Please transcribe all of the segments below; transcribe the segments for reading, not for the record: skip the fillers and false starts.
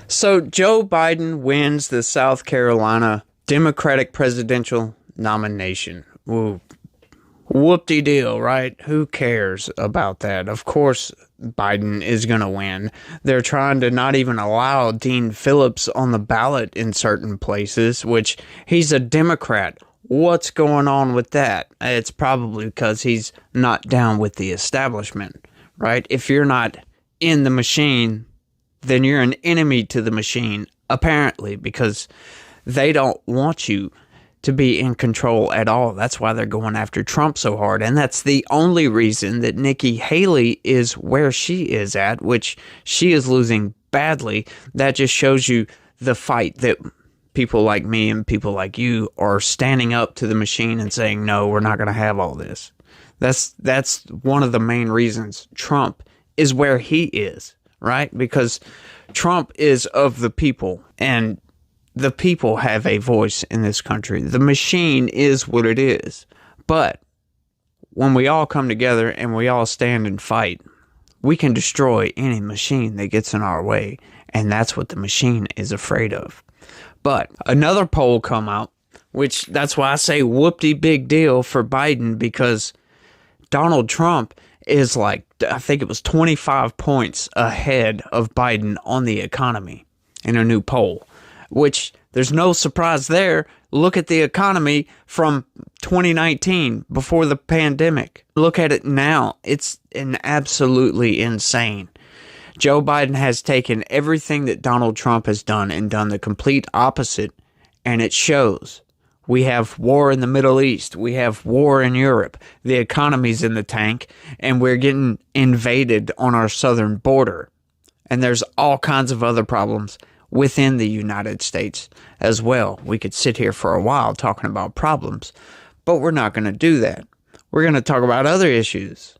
So Joe Biden wins the South Carolina Democratic presidential nomination. Ooh, whoop-de-deal, right? Who cares about that? Of course Biden is going to win. They're trying to not even allow Dean Phillips on the ballot in certain places, which he's a Democrat. What's going on with that? It's probably because he's not down with the establishment, right? If you're not in the machine, then you're an enemy to the machine, apparently, because they don't want you to be in control at all. That's why they're going after Trump so hard. And that's the only reason that Nikki Haley is where she is at, which she is losing badly. That just shows you the fight that people like me and people like you are standing up to the machine and saying, no, we're not going to have all this. That's one of the main reasons Trump is where he is, right? Because Trump is of the people, and the people have a voice in this country. The machine is what it is. But when we all come together and we all stand and fight, we can destroy any machine that gets in our way. And that's what the machine is afraid of. But another poll come out, which that's why I say whoop-de-big deal for Biden, because Donald Trump is like, I think it was 25 points ahead of Biden on the economy in a new poll. Which there's no surprise there. Look at the economy from 2019, before the pandemic. Look at it now. It's absolutely insane. Joe Biden has taken everything that Donald Trump has done and done the complete opposite, and it shows. We have war in the Middle East. We have war in Europe. The economy's in the tank, and we're getting invaded on our southern border. And there's all kinds of other problems within the United States as well. We could sit here for a while talking about problems, but we're not going to do that. We're going to talk about other issues.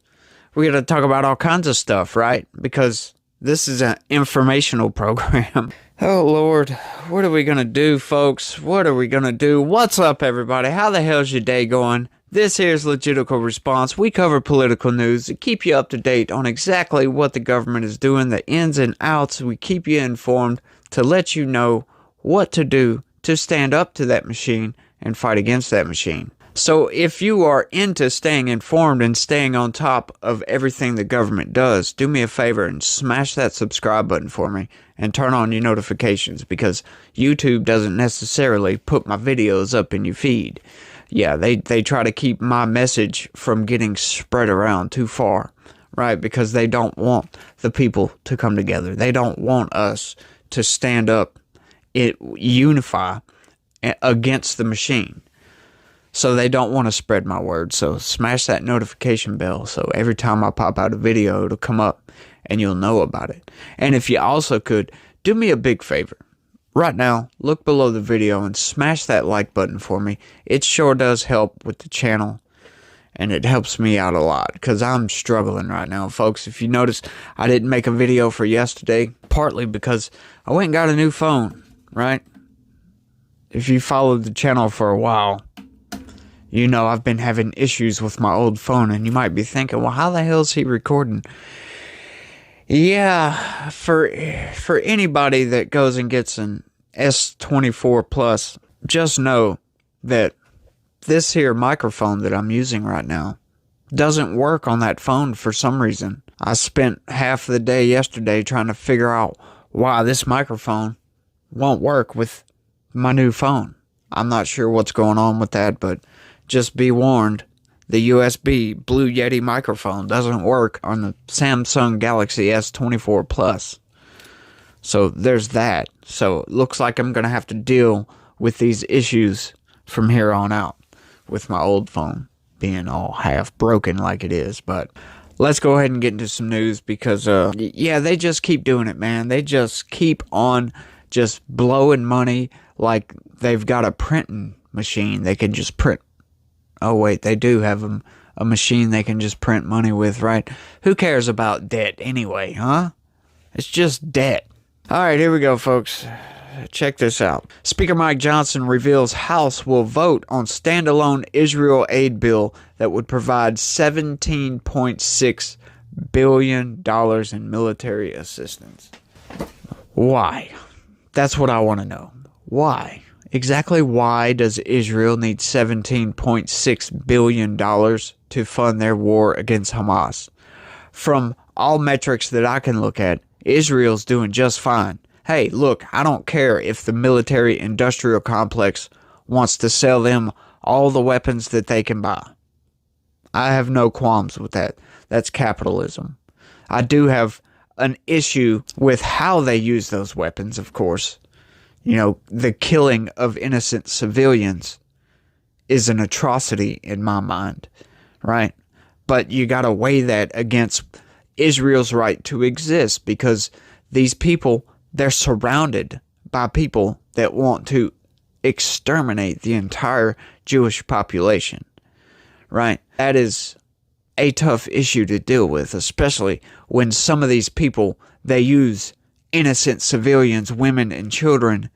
We're going to talk about all kinds of stuff, right? Because this is an informational program. Oh, Lord, what are we going to do, folks? What are we going to do? What's up, everybody? How the hell's your day going? This here's Legitical Response. We cover political news to keep you up to date on exactly what the government is doing, the ins and outs. We keep you informed to let you know what to do to stand up to that machine and fight against that machine. So if you are into staying informed and staying on top of everything the government does, do me a favor and smash that subscribe button for me and turn on your notifications, because YouTube doesn't necessarily put my videos up in your feed. Yeah, they try to keep my message from getting spread around too far, right? Because they don't want the people to come together. They don't want us to stand up, unify against the machine. So they don't want to spread my word. So smash that notification bell so every time I pop out a video, it'll come up and you'll know about it. And if you also could, do me a big favor. Right now, look below the video and smash that like button for me. It sure does help with the channel, and it helps me out a lot because I'm struggling right now, folks. If you notice, I didn't make a video for yesterday, partly because I went and got a new phone, right? If you followed the channel for a while, you know I've been having issues with my old phone, and you might be thinking, well, how the hell is he recording? Yeah, for anybody that goes and gets an S24 Plus, just know that this here microphone that I'm using right now doesn't work on that phone for some reason. I spent half the day yesterday trying to figure out why this microphone won't work with my new phone. I'm not sure what's going on with that, but just be warned. The USB Blue Yeti microphone doesn't work on the Samsung Galaxy S24 Plus. So there's that. So it looks like I'm going to have to deal with these issues from here on out with my old phone being all half broken like it is. But let's go ahead and get into some news because, yeah, they just keep doing it, man. They just keep on just blowing money like they've got a printing machine. They can just print. Oh, wait, they do have a machine they can just print money with, right? Who cares about debt anyway, huh? It's just debt. All right, here we go, folks. Check this out. Speaker Mike Johnson reveals House will vote on standalone Israel aid bill that would provide $17.6 billion in military assistance. Why? That's what I want to know. Why? Exactly why does Israel need $17.6 billion to fund their war against Hamas? From all metrics that I can look at, Israel's doing just fine. Hey, look, I don't care if the military-industrial complex wants to sell them all the weapons that they can buy. I have no qualms with that. That's capitalism. I do have an issue with how they use those weapons, of course. You know, the killing of innocent civilians is an atrocity in my mind, right? But you got to weigh that against Israel's right to exist, because these people, they're surrounded by people that want to exterminate the entire Jewish population, right? That is a tough issue to deal with, especially when some of these people, they use innocent civilians, women and children,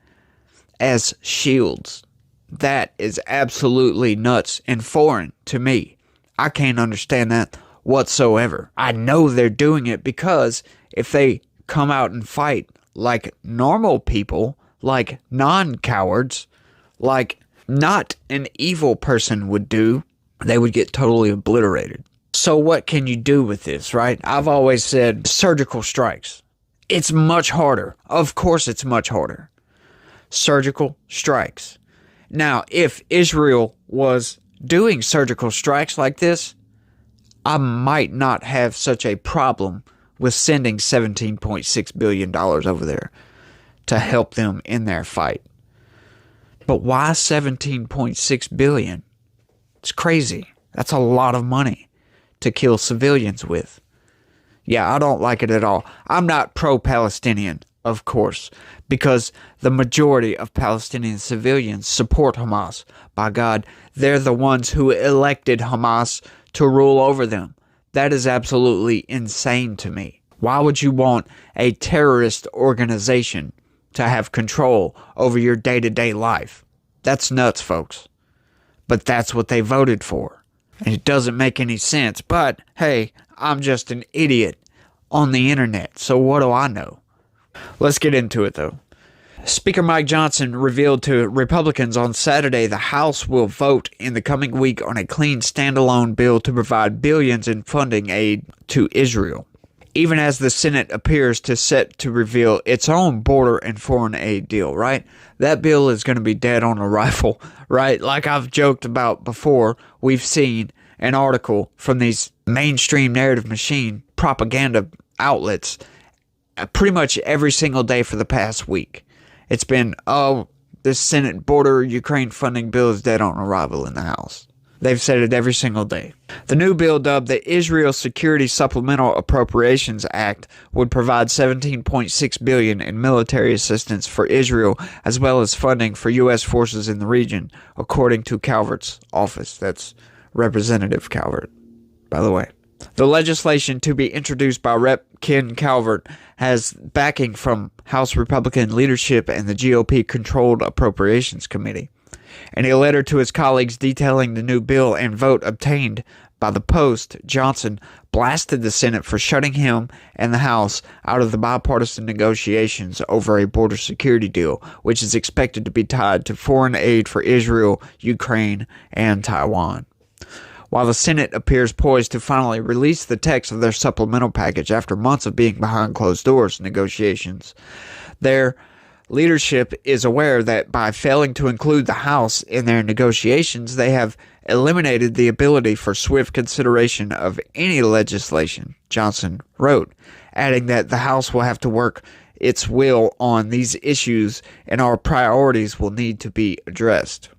as shields. That is absolutely nuts and foreign to me. I can't understand that whatsoever. I know they're doing it because if they come out and fight like normal people, like non-cowards, like not an evil person would do, they would get totally obliterated. So what can you do with this, right? I've always said surgical strikes. It's much harder. Of course it's much harder. Surgical strikes. Now, if Israel was doing surgical strikes like this, I might not have such a problem with sending $17.6 billion over there to help them in their fight. But why $17.6 billion? It's crazy. That's a lot of money to kill civilians with. Yeah, I don't like it at all. I'm not pro-Palestinian, of course, because the majority of Palestinian civilians support Hamas. By God, they're the ones who elected Hamas to rule over them. That is absolutely insane to me. Why would you want a terrorist organization to have control over your day-to-day life? That's nuts, folks. But that's what they voted for. And it doesn't make any sense. But, hey, I'm just an idiot on the internet, so what do I know? Let's get into it, though. Speaker Mike Johnson revealed to Republicans on Saturday the House will vote in the coming week on a clean standalone bill to provide billions in funding aid to Israel, even as the Senate appears to set to reveal its own border and foreign aid deal, right? That bill is going to be dead on arrival, right? Like I've joked about before, we've seen an article from these mainstream narrative machine propaganda outlets pretty much every single day for the past week. It's been, this Senate border Ukraine funding bill is dead on arrival in the House. They've said it every single day. The new bill, dubbed the Israel Security Supplemental Appropriations Act, would provide $17.6 billion in military assistance for Israel, as well as funding for U.S. forces in the region, according to Calvert's office. That's Representative Calvert, by the way. The legislation to be introduced by Rep. Ken Calvert has backing from House Republican leadership and the GOP-controlled Appropriations Committee. In a letter to his colleagues detailing the new bill and vote obtained by the Post, Johnson blasted the Senate for shutting him and the House out of the bipartisan negotiations over a border security deal, which is expected to be tied to foreign aid for Israel, Ukraine, and Taiwan. While the Senate appears poised to finally release the text of their supplemental package after months of being behind closed doors negotiations, their leadership is aware that by failing to include the House in their negotiations, they have eliminated the ability for swift consideration of any legislation, Johnson wrote, adding that the House will have to work its will on these issues and our priorities will need to be addressed.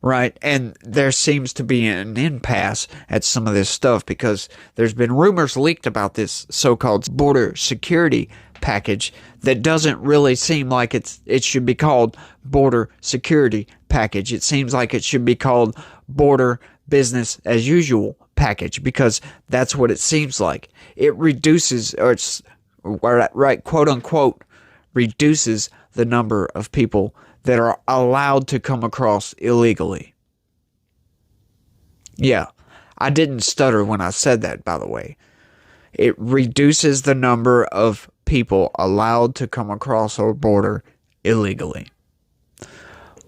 Right, and there seems to be an impasse at some of this stuff because there's been rumors leaked about this so-called border security package that doesn't really seem like it should be called border security package. It seems like it should be called border business as usual package because that's what it seems like. It reduces, or it's right, quote unquote, reduces the number of people that are allowed to come across illegally. Yeah, I didn't stutter when I said that, by the way. It reduces the number of people allowed to come across our border illegally.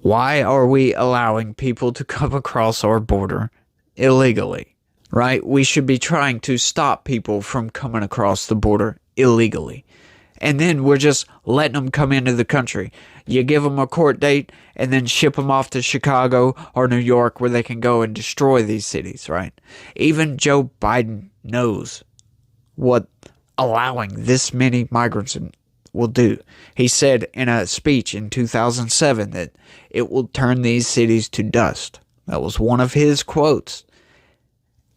Why are we allowing people to come across our border illegally? Right? We should be trying to stop people from coming across the border illegally. And then we're just letting them come into the country. You give them a court date and then ship them off to Chicago or New York where they can go and destroy these cities, right? Even Joe Biden knows what allowing this many migrants will do. He said in a speech in 2007 that it will turn these cities to dust. That was one of his quotes.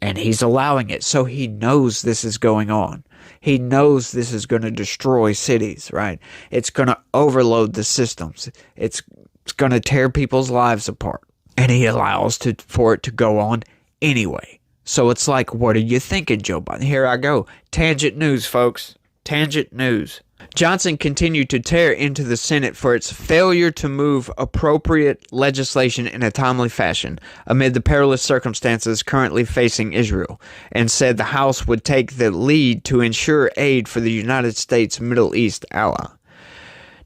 And he's allowing it, so he knows this is going on. He knows this is going to destroy cities, right? It's going to overload the systems. It's going to tear people's lives apart. And he allows for it to go on anyway. So it's like, what are you thinking, Joe Biden? Here I go. Tangent news, folks. Tangent news. Johnson continued to tear into the Senate for its failure to move appropriate legislation in a timely fashion amid the perilous circumstances currently facing Israel, and said the House would take the lead to ensure aid for the United States Middle East ally.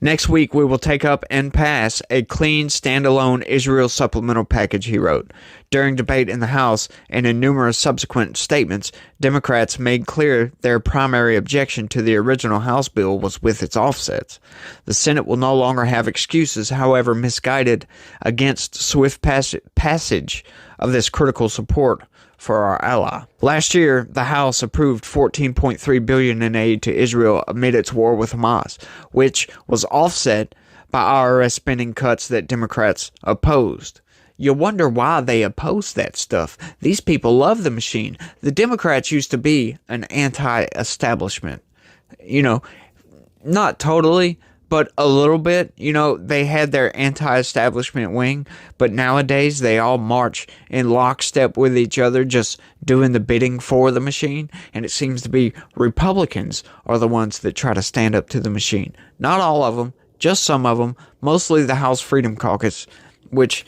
Next week, we will take up and pass a clean, standalone Israel supplemental package, he wrote. During debate in the House and in numerous subsequent statements, Democrats made clear their primary objection to the original House bill was with its offsets. The Senate will no longer have excuses, however misguided, against swift passage of this critical support for our ally. Last year, the House approved $14.3 billion in aid to Israel amid its war with Hamas, which was offset by IRS spending cuts that Democrats opposed. You wonder why they oppose that stuff. These people love the machine. The Democrats used to be an anti-establishment. Not totally, but a little bit. They had their anti-establishment wing, but nowadays they all march in lockstep with each other, just doing the bidding for the machine, and it seems to be Republicans are the ones that try to stand up to the machine. Not all of them, just some of them, mostly the House Freedom Caucus, which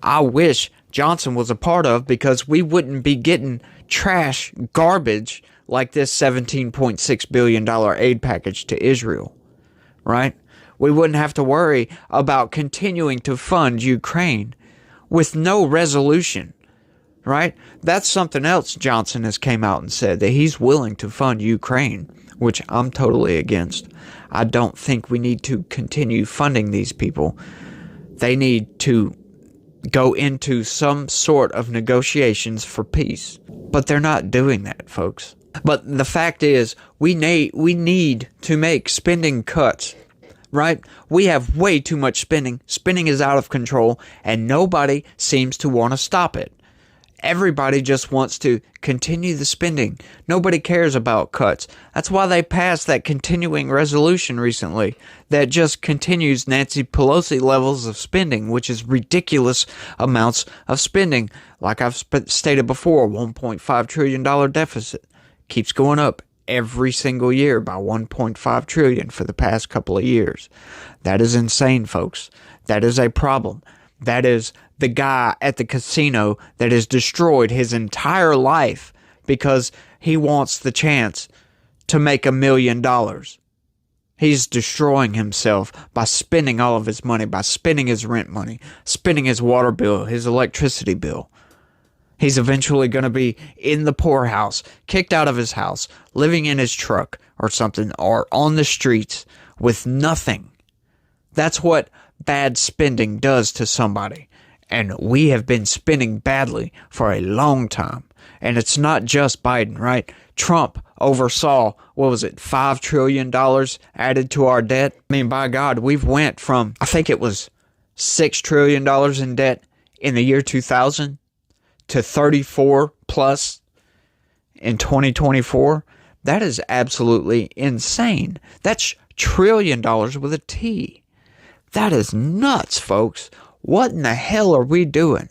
I wish Johnson was a part of, because we wouldn't be getting trash garbage like this $17.6 billion aid package to Israel, right? We wouldn't have to worry about continuing to fund Ukraine with no resolution, right? That's something else Johnson has came out and said, that he's willing to fund Ukraine, which I'm totally against. I don't think we need to continue funding these people. They need to go into some sort of negotiations for peace. But they're not doing that, folks. But the fact is, we need to make spending cuts, right? We have way too much spending. Spending is out of control, and nobody seems to want to stop it. Everybody just wants to continue the spending. Nobody cares about cuts. That's why they passed that continuing resolution recently that just continues Nancy Pelosi levels of spending, which is ridiculous amounts of spending. Like I've stated before, $1.5 trillion deficit keeps going up every single year by $1.5 trillion for the past couple of years. That is insane, folks. That is a problem. That is the guy at the casino that has destroyed his entire life because he wants the chance to make $1 million. He's destroying himself by spending all of his money, by spending his rent money, spending his water bill, his electricity bill. He's eventually going to be in the poorhouse, kicked out of his house, living in his truck or something, or on the streets with nothing. That's what bad spending does to somebody. And we have been spending badly for a long time. And it's not just Biden, right? Trump oversaw, $5 trillion added to our debt? I mean, by God, we've went from, I think it was $6 trillion in debt in the year 2000 to 34 plus in 2024. That is absolutely insane. That's trillion dollars with a T. That is nuts, folks. What in the hell are we doing?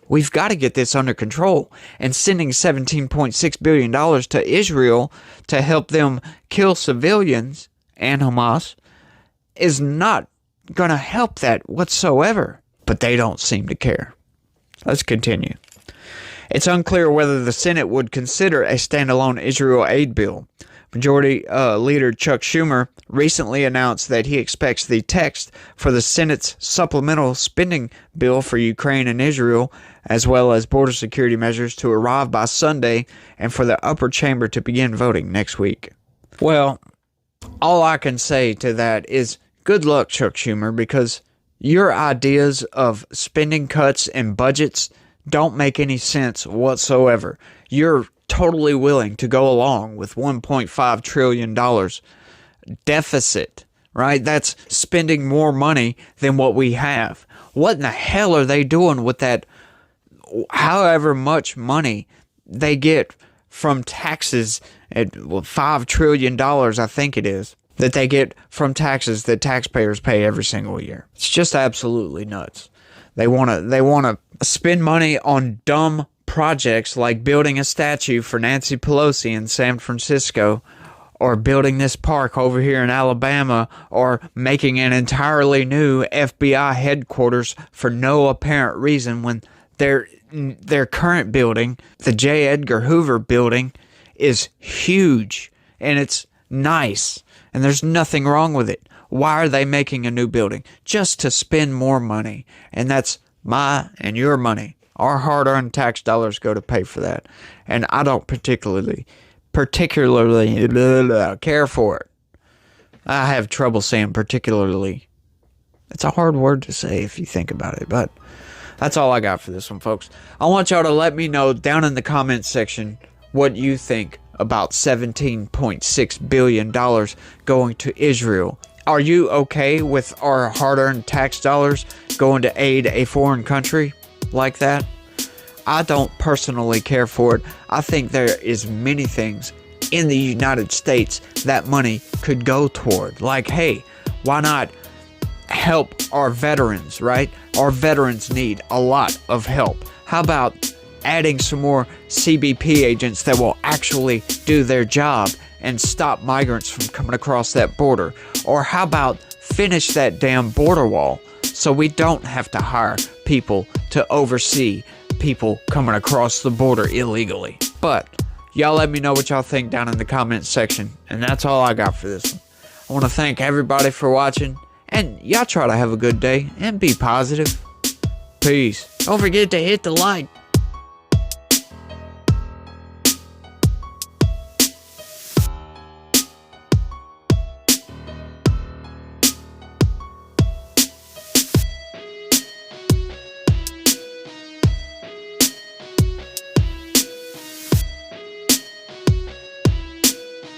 We've got to get this under control. And sending $17.6 billion to Israel to help them kill civilians and Hamas is not going to help that whatsoever. But they don't seem to care. Let's continue. It's unclear whether the Senate would consider a standalone Israel aid bill. Majority Leader Chuck Schumer recently announced that he expects the text for the Senate's supplemental spending bill for Ukraine and Israel, as well as border security measures, to arrive by Sunday and for the upper chamber to begin voting next week. Well, all I can say to that is good luck, Chuck Schumer, because your ideas of spending cuts and budgets don't make any sense whatsoever. You're totally willing to go along with $1.5 trillion deficit, right? That's spending more money than what we have. What in the hell are they doing with that, however much money they get from taxes at $5 trillion, I think it is, that they get from taxes that taxpayers pay every single year? It's just absolutely nuts. They want to spend money on dumb projects like building a statue for Nancy Pelosi in San Francisco, or building this park over here in Alabama, or making an entirely new FBI headquarters for no apparent reason, when their current building, the J. Edgar Hoover building, is huge and it's nice and there's nothing wrong with it. Why are they making a new building? Just to spend more money, and that's my and your money. Our hard-earned tax dollars go to pay for that. And I don't particularly care for it. I have trouble saying particularly. It's a hard word to say if you think about it, but that's all I got for this one, folks. I want y'all to let me know down in the comments section what you think about $17.6 billion going to Israel. Are you okay with our hard-earned tax dollars going to aid a foreign country like that? I don't personally care for it. I think there is many things in the United States that money could go toward. Like, hey, why not help our veterans, right? Our veterans need a lot of help. How about adding some more CBP agents that will actually do their job and stop migrants from coming across that border? Or how about finish that damn border wall so we don't have to hire people to oversee people coming across the border illegally? But y'all let me know what y'all think down in the comments section, and that's all I got for this one. I want to thank everybody for watching, and y'all try to have a good day and be positive. Peace. Don't forget to hit the like.